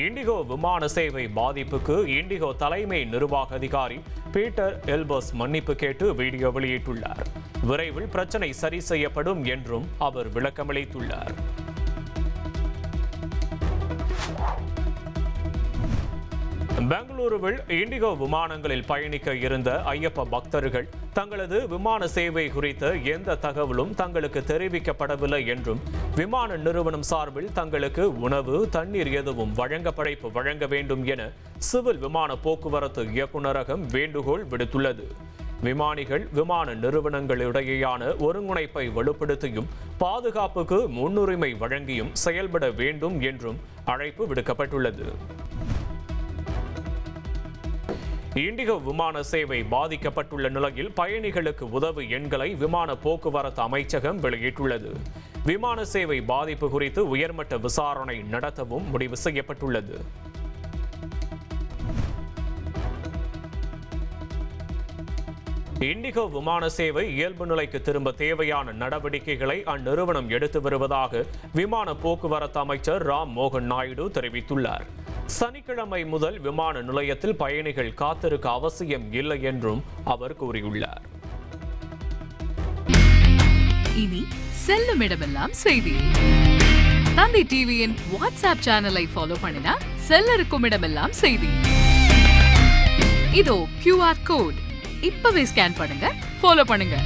Indigo விமான சேவை பாதிப்புக்கு இண்டிகோ தலைமை நிர்வாக அதிகாரி பீட்டர் எல்பர்ஸ் மன்னிப்பு கேட்டு வீடியோ வெளியிட்டுள்ளார். விரைவில் பிரச்சனை சரி செய்யப்படும் என்றும் அவர் விளக்கமளித்துள்ளார். பெங்களூருவில் இண்டிகோ விமானங்களில் பயணிக்க இருந்த ஐயப்ப பக்தர்கள் தங்களது விமான சேவை குறித்த எந்த தகவலும் தங்களுக்கு தெரிவிக்கப்படவில்லை என்றும் விமான நிறுவனம் சார்பில் தங்களுக்கு உணவு தண்ணீர் எதுவும் வழங்க வேண்டும் என சிவில் விமான போக்குவரத்து இயக்குநரகம் வேண்டுகோள் விடுத்துள்ளது. விமானிகள் விமான நிறுவனங்களிடையேயான ஒருங்கிணைப்பை வலுப்படுத்தியும் பாதுகாப்புக்கு முன்னுரிமை வழங்கியும் செயல்பட வேண்டும் என்றும் அழைப்பு விடுக்கப்பட்டுள்ளது. இண்டிகோ விமான சேவை பாதிக்கப்பட்டுள்ள நிலையில் பயணிகளுக்கு உதவி எண்களை விமான போக்குவரத்து அமைச்சகம் வெளியிட்டுள்ளது. விமான சேவை பாதிப்பு குறித்து உயர்மட்ட விசாரணை நடத்தவும் முடிவு செய்யப்பட்டுள்ளது. இண்டிகோ விமான சேவை இயல்பு நிலைக்கு திரும்ப தேவையான நடவடிக்கைகளை அந்நிறுவனம் எடுத்து வருவதாக விமான போக்குவரத்து அமைச்சர் ராம் மோகன் நாயுடு தெரிவித்துள்ளார். சனிக்கிழமை முதல் விமான நிலையத்தில் பயணிகள் காத்திருக்க அவசியம் இல்லை என்றும் அவர் கூறியுள்ளார். இனி செல்லும் இடமெல்லாம் செய்தி. தந்தை டிவியின் வாட்ஸ்அப் சேனலை ஃபாலோ பண்ணினா செல்ல இருக்கும் இடமெல்லாம் செய்தி. இதோ QR கோட் இப்பவே ஸ்கேன் பண்ணுங்க, ஃபாலோ பண்ணுங்க.